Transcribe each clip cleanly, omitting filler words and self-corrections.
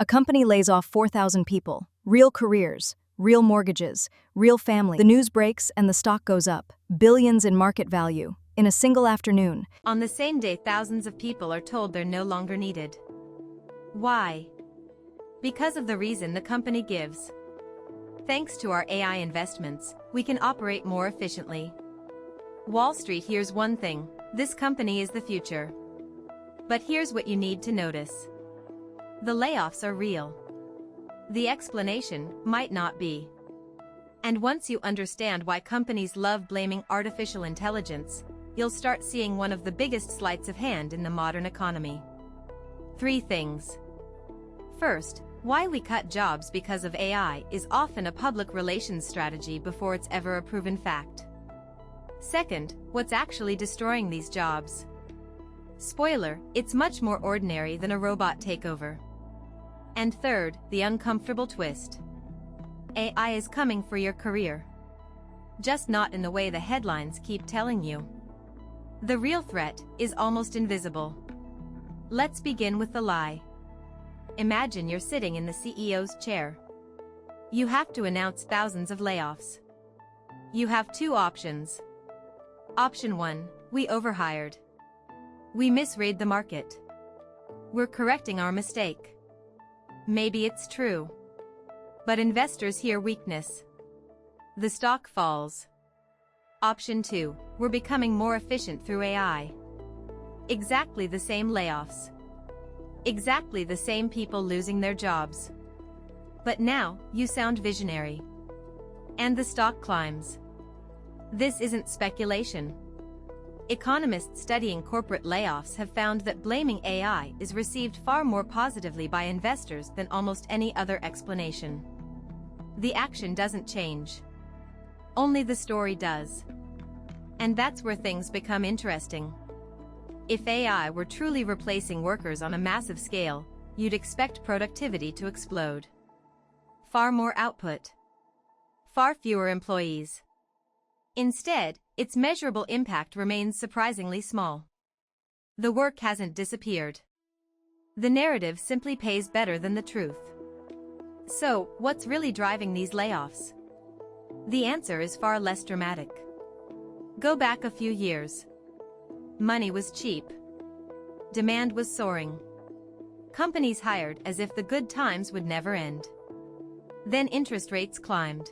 A company lays off 4,000 people. Real careers, real mortgages, real family. The news breaks and the stock goes up. Billions in market value. In a single afternoon. On the same day, thousands of people are told they're no longer needed. Why? Because of the reason the company gives. Thanks to our AI investments, we can operate more efficiently. Wall Street hears one thing: this company is the future. But here's what you need to notice. The layoffs are real. The explanation might not be. And once you understand why companies love blaming artificial intelligence, you'll start seeing one of the biggest sleights of hand in the modern economy. 3 things. First, why we cut jobs because of AI is often a public relations strategy before it's ever a proven fact. Second, what's actually destroying these jobs? Spoiler, it's much more ordinary than a robot takeover. And third, the uncomfortable twist. AI is coming for your career. Just not in the way the headlines keep telling you. The real threat is almost invisible. Let's begin with the lie. Imagine you're sitting in the CEO's chair. You have to announce thousands of layoffs. You have 2 options. Option 1, we overhired. We misread the market. We're correcting our mistake. Maybe it's true. But investors hear weakness. The stock falls. Option 2, we're becoming more efficient through AI. Exactly the same layoffs. Exactly the same people losing their jobs. But now, you sound visionary. And the stock climbs. This isn't speculation. Economists studying corporate layoffs have found that blaming AI is received far more positively by investors than almost any other explanation. The action doesn't change. Only the story does. And that's where things become interesting. If AI were truly replacing workers on a massive scale, you'd expect productivity to explode. Far more output. Far fewer employees. Instead, its measurable impact remains surprisingly small. The work hasn't disappeared. The narrative simply pays better than the truth. So, what's really driving these layoffs? The answer is far less dramatic. Go back a few years. Money was cheap. Demand was soaring. Companies hired as if the good times would never end. Then interest rates climbed.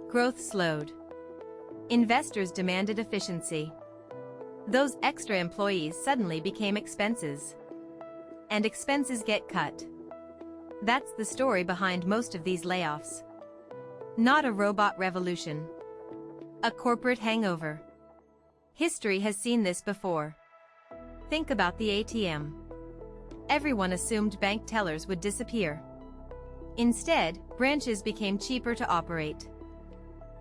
Growth slowed. Investors demanded efficiency. Those extra employees suddenly became expenses. And expenses get cut. That's the story behind most of these layoffs. Not a robot revolution. A corporate hangover. History has seen this before. Think about the ATM. Everyone assumed bank tellers would disappear. Instead, branches became cheaper to operate.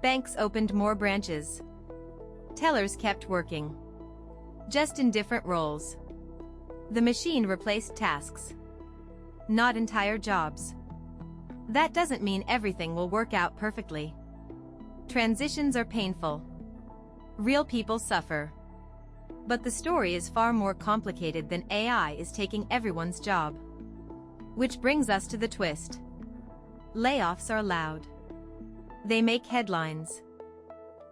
Banks opened more branches. Tellers kept working. Just in different roles. The machine replaced tasks. Not entire jobs. That doesn't mean everything will work out perfectly. Transitions are painful. Real people suffer. But the story is far more complicated than AI is taking everyone's job. Which brings us to the twist. Layoffs are loud. They make headlines.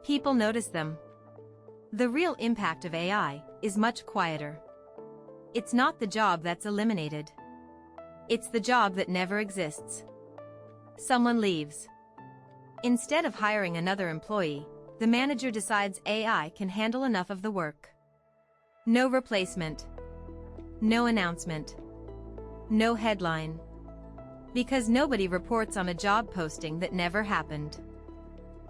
People notice them. The real impact of AI is much quieter. It's not the job that's eliminated. It's the job that never exists. Someone leaves. Instead of hiring another employee, the manager decides AI can handle enough of the work. No replacement. No announcement. No headline. Because nobody reports on a job posting that never happened.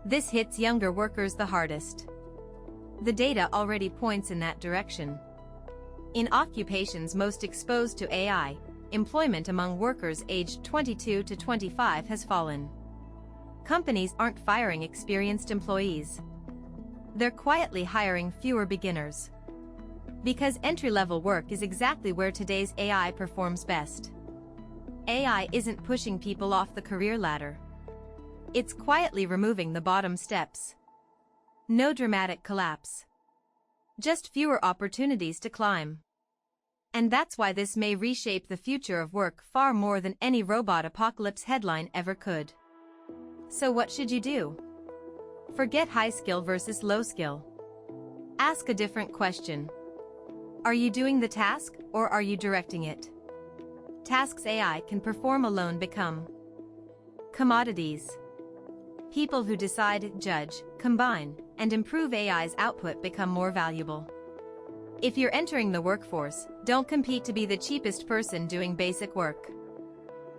This hits younger workers the hardest. The data already points in that direction. In occupations most exposed to AI, employment among workers aged 22 to 25 has fallen. Companies aren't firing experienced employees. They're quietly hiring fewer beginners. Because entry-level work is exactly where today's AI performs best. AI isn't pushing people off the career ladder. It's quietly removing the bottom steps. No dramatic collapse. Just fewer opportunities to climb. And that's why this may reshape the future of work far more than any robot apocalypse headline ever could. So what should you do? Forget high skill versus low skill. Ask a different question. Are you doing the task, or are you directing it? Tasks AI can perform alone become commodities. People who decide, judge, combine, and improve AI's output become more valuable. If you're entering the workforce, don't compete to be the cheapest person doing basic work.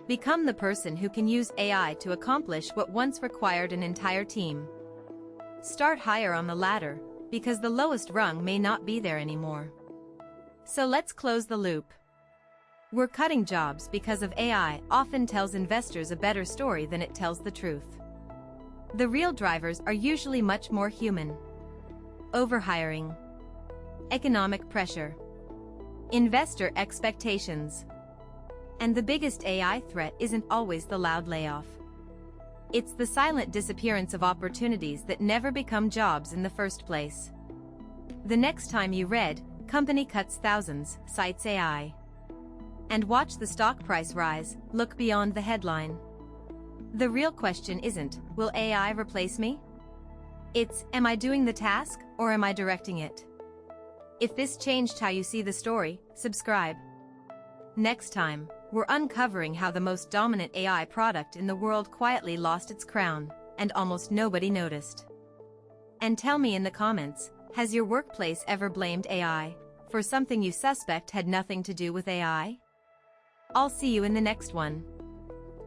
Become the person who can use AI to accomplish what once required an entire team. Start higher on the ladder, because the lowest rung may not be there anymore. So let's close the loop. We're cutting jobs because of AI often tells investors a better story than it tells the truth. The real drivers are usually much more human. Overhiring, economic pressure, investor expectations. And the biggest AI threat isn't always the loud layoff. It's the silent disappearance of opportunities that never become jobs in the first place. The next time you read, "Company cuts thousands, cites AI," and watch the stock price rise, look beyond the headline. The real question isn't, will AI replace me? It's, am I doing the task, or am I directing it? If this changed how you see the story, subscribe. Next time, we're uncovering how the most dominant AI product in the world quietly lost its crown, and almost nobody noticed. And tell me in the comments, has your workplace ever blamed AI for something you suspect had nothing to do with AI? I'll see you in the next one.